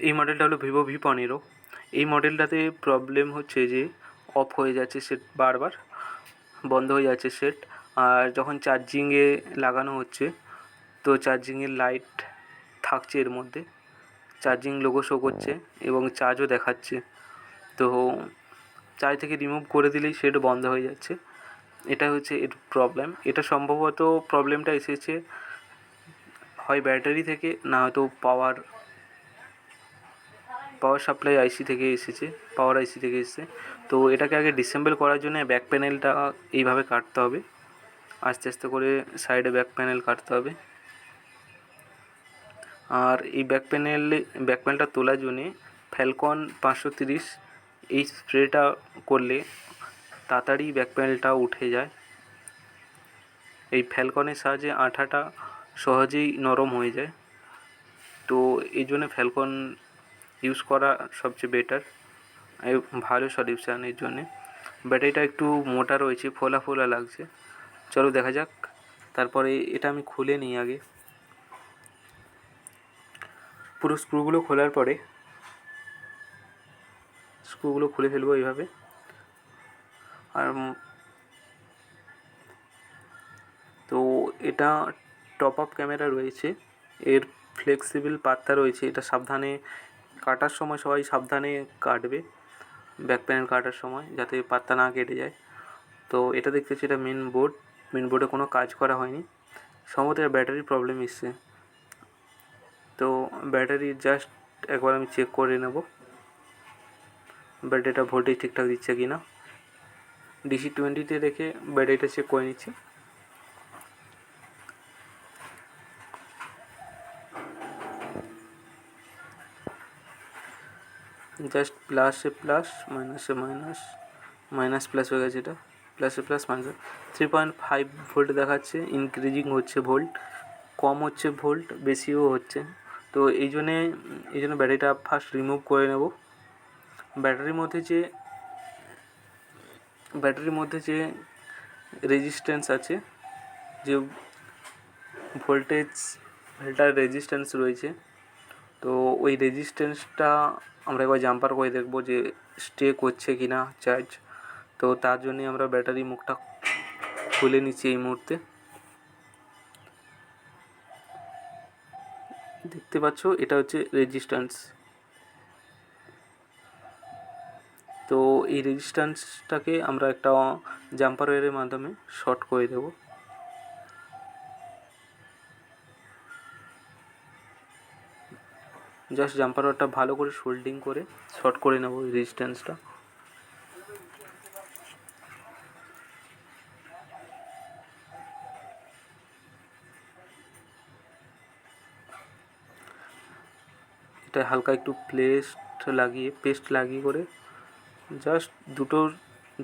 এই মডেলটা হলো Vivo V15। এই মডেলটাতে প্রবলেম হচ্ছে যে অফ হয়ে যাচ্ছে সেট, বারবার বন্ধ হয়ে যাচ্ছে সেট। আর যখন চার্জিংয়ে লাগানো হচ্ছে তো চার্জিংয়ের লাইট থাকছে এর মধ্যে, চার্জিং লোগো শো করছে এবং চার্জও দেখাচ্ছে। তো চার্জ থেকে রিমুভ করে দিলেই সেট বন্ধ হয়ে যাচ্ছে। এটা হচ্ছে এর প্রবলেম। এটা সম্ভবত প্রবলেমটা এসেছে হয় ব্যাটারি থেকে, না হয়তো পাওয়ার সাপ্লাই আইসি থেকে এসেছে, পাওয়ার আইসি থেকে এসেছে। তো এটাকে আগে ডিসেম্বল করার জন্য ব্যাক প্যানেলটা এইভাবে কাটতে হবে, আস্তে আস্তে করে সাইডে ব্যাক প্যানেল কাটতে হবে। আর এই ব্যাক প্যানেলটা তোলার জন্যে ফ্যালকন 530 এই স্প্রেটা করলে তাড়াতাড়ি ব্যাক প্যানেলটা উঠে যায়। এই ফ্যালকনের সাহায্যে আঠাটা সহজেই নরম হয়ে যায়। তো এই জন্য ফ্যালকন ইউজ করা সবচেয়ে বেটার, ভালো সলিউশান এর জন্যে। ব্যাটারিটা একটু মোটা রয়েছে, ফোলা ফোলা লাগছে। চলো দেখা যাক। তারপরে এটা আমি খুলে নিই আগে। পুরো স্ক্রুগুলো খোলার পরে স্ক্রুগুলো খুলে ফেলবো এইভাবে। আর তো এটা টপ আপ ক্যামেরা রয়েছে, এর ফ্লেক্সিবল পাত্তা রয়েছে। এটা সাবধানে কাটার সময় সবাই সাবধানে কাটবে, ব্যাক প্যানেল কাটার সময় যাতে পাত্তা না কেটে যায়। তো এটা দেখতেছি এটা মেন বোর্ডে কোনো কাজ করা হয়নি, সম্ভবত ব্যাটারির প্রবলেম এসছে। তো ব্যাটারি জাস্ট একবার আমি চেক করে নেব ব্যাটারিটা ভোল্টেজ ঠিকঠাক দিচ্ছে কি না। DC20তে রেখে ব্যাটারিটা চেক করে নিচ্ছি। জাস্ট প্লাসে প্লাস, মাইনাসে মাইনাস, মাইনাস প্লাস হয়ে গেছে। এটা প্লাসে প্লাস, মাইনাস 3.5 ভোল্ট দেখাচ্ছে। ইনক্রিজিং হচ্ছে ভোল্ট, কম হচ্ছে ভোল্ট, বেশিও হচ্ছে। তো এই জন্যে ব্যাটারিটা ফার্স্ট রিমুভ করে নেব। ব্যাটারির মধ্যে যে রেজিস্ট্যান্স আছে, যে ভোল্টার রেজিস্ট্যান্স রয়েছে, তো ওই রেজিস্ট্যান্সটা আমরা একবার জাম্পার করে দেখব যে স্টে করছে কি না চার্জ। তো তার জন্যে আমরা ব্যাটারি মুখটা খুলে নিচ্ছি এই মুহূর্তে। দেখতে পাচ্ছ এটা হচ্ছে রেজিস্ট্যান্স। তো এই রেজিস্ট্যান্সটাকে আমরা একটা জাম্পার ওয়্যারের মাধ্যমে শর্ট করে দেব। জাস্ট জাম্পার ওয়্যারটা ভালো করে সোল্ডিং করে শর্ট করে নেব এই রেজিস্ট্যান্সটা। এটা হালকা একটু পেস্ট লাগিয়ে করে জাস্ট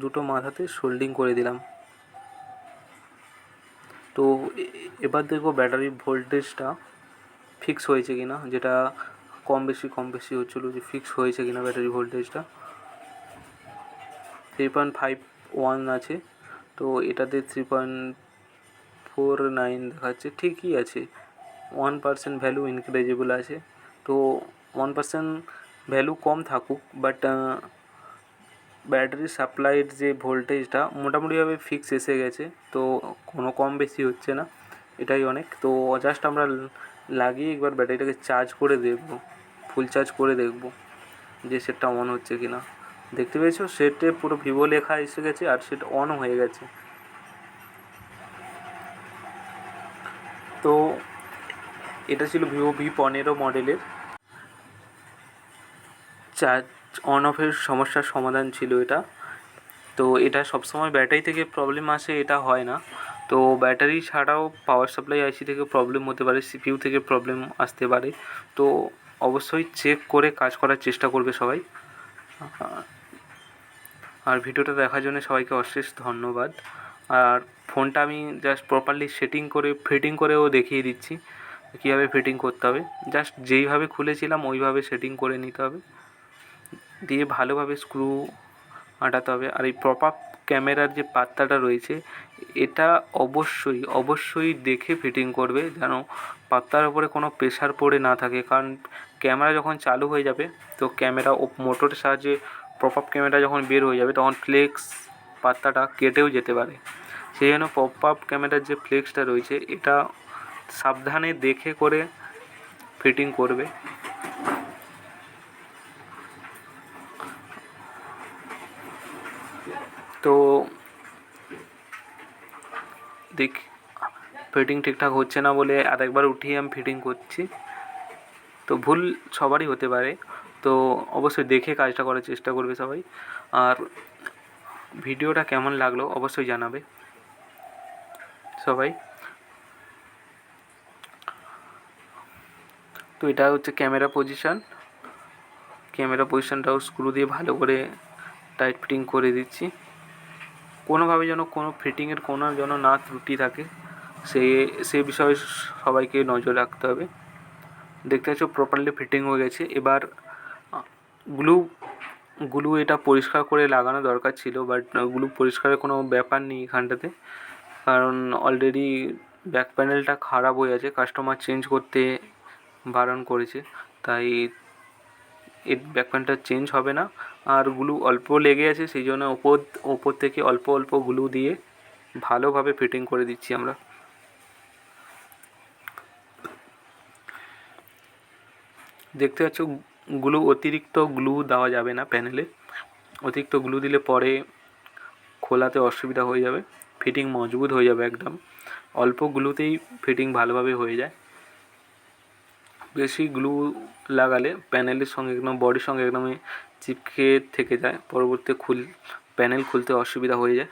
দুটো মাথাতে সোল্ডিং করে দিলাম। তো এবার দেখবো ব্যাটারির ভোল্টেজটা ফিক্স হয়েছে কি না, যেটা কম বেশি হচ্ছিলো, যে ফিক্স হয়েছে কি না ব্যাটারি ভোল্টেজটা। 3.51 আছে, তো এটাতে 3.49 দেখাচ্ছে, ঠিকই আছে। 1% ভ্যালু ইনক্রিজেবল আছে। তো 1% ভ্যালু কম থাকুক, বাট ব্যাটারি সাপ্লাইয়ের যে ভোল্টেজটা মোটামুটিভাবে ফিক্স এসে গেছে। তো কোনো কম বেশি হচ্ছে না, এটাই অনেক। তো জাস্ট আমরা লাগিয়ে একবার ব্যাটারিটাকে চার্জ করে দেখব, ফুল চার্জ করে দেখব যে সেটটা অন হচ্ছে কি না। দেখতে পেয়েছো সেটে পুরো ভিভো লেখা এসে গেছে আর সেট অনও হয়ে গেছে। তো এটা ছিল Vivo V15 মডেলের চার্জ অন অফের সমস্যার সমাধান ছিল এটা। তো এটা সবসময় ব্যাটারি থেকে প্রবলেম আসে এটা হয় না। তো ব্যাটারি ছাড়াও পাওয়ার সাপ্লাই আইসি থেকে প্রবলেম হতে পারে, সিপিইউ থেকে প্রবলেম আসতে পারে। তো অবশ্যই চেক করে কাজ করার চেষ্টা করবে সবাই। আর ভিডিওটা দেখার জন্য সবাইকে অশেষ ধন্যবাদ। আর ফোনটা আমি জাস্ট প্রপারলি ফিটিং করেও দেখিয়ে দিচ্ছি কীভাবে ফিটিং করতে হবে। জাস্ট যেইভাবে খুলেছিলাম ওইভাবে সেটিং করে নিতে হবে, দিয়ে ভালোভাবে স্ক্রু আটাতে হবে। আর এই ক্যামেরার যে পাত্তাটা রয়েছে এটা অবশ্যই দেখে ফিটিং করবে, যেন পাত্তার উপরে কোনো প্রেশার পড়ে না থাকে। কারণ ক্যামেরা যখন চালু হয়ে যাবে তো ক্যামেরা মোটরের সাহায্যে পপ আপ ক্যামেরা যখন বের হয়ে যাবে তখন ফ্লেক্স পাত্তাটা কেটেও যেতে পারে। সেই জন্য পপ আপ ক্যামেরার যে ফ্লেক্সটা রয়েছে এটা সাবধানে দেখে করে ফিটিং করবে। তো দেখ ফিটিং ঠিকঠাক হচ্ছে না বলে আরেকবার উঠিয়ে আমি ফিটিং করছি। তো ভুল সবারই হতে পারে, তো অবশ্যই দেখে কাজটা করার চেষ্টা করবে সবাই। আর ভিডিওটা কেমন লাগলো অবশ্যই জানাবে সবাই। তো এটা হচ্ছে ক্যামেরা পজিশনটাও স্ক্রু দিয়ে ভালো করে টাইট ফিটিং করে দিচ্ছি। কোনোভাবে যেন কোনো ফিটিংয়ের কোনো যেন না ত্রুটি থাকে সেই বিষয়ে সবাইকে নজর রাখতে হবে। দেখতে পাচ্ছ প্রপারলি ফিটিং হয়ে গেছে। এবার গ্লু এটা পরিষ্কার করে লাগানো দরকার ছিল, বাট গ্লু পরিষ্কারের কোনো ব্যাপার নেই এখানটাতে, কারণ অলরেডি ব্যাক প্যানেলটা খারাপ হয়ে আছে, কাস্টমার চেঞ্জ করতে বারণ করেছে, তাই এর ব্যাক প্যানেলটা চেঞ্জ হবে না। আর গ্লু অল্প লেগে আছে, সেই জন্য ওপর থেকে অল্প গ্লু দিয়ে ভালোভাবে ফিটিং করে দিচ্ছি আমরা। দেখতে পাচ্ছ অতিরিক্ত গ্লু দেওয়া যাবে না প্যানেলে, অতিরিক্ত গ্লু দিলে পরে খোলাতে অসুবিধা হয়ে যাবে, ফিটিং মজবুত হয়ে যাবে একদম। অল্প গ্লুতেই ফিটিং ভালোভাবে হয়ে যায়। বেশি গ্লু লাগালে প্যানেলের সঙ্গে একদম বডির সঙ্গে একদমই চিপকে থেকে যায়, পরবর্তী প্যানেল খুলতে অসুবিধা হয়ে যায়।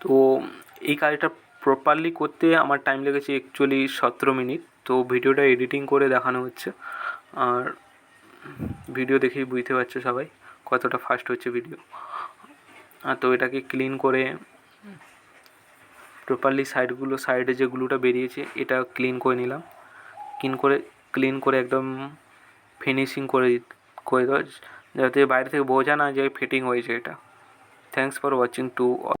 তো এই কাজটা প্রপারলি করতে আমার টাইম লেগেছে অ্যাকচুয়ালি 17 মিনিট। তো ভিডিওটা এডিটিং করে দেখানো হচ্ছে, আর ভিডিও দেখেই বুঝতে পারছো সবাই কতটা ফাস্ট হচ্ছে ভিডিও। তো এটাকে ক্লিন করে প্রপারলি সাইডে যে গ্লুটা বেরিয়েছে এটা ক্লিন করে নিলাম, ক্লিন করে একদম ফিনিশিং করে দাও, যাতে বাইরে থেকে বোঝা না যায় ফিটিং হয়েছে এটা। Thanks for watching two.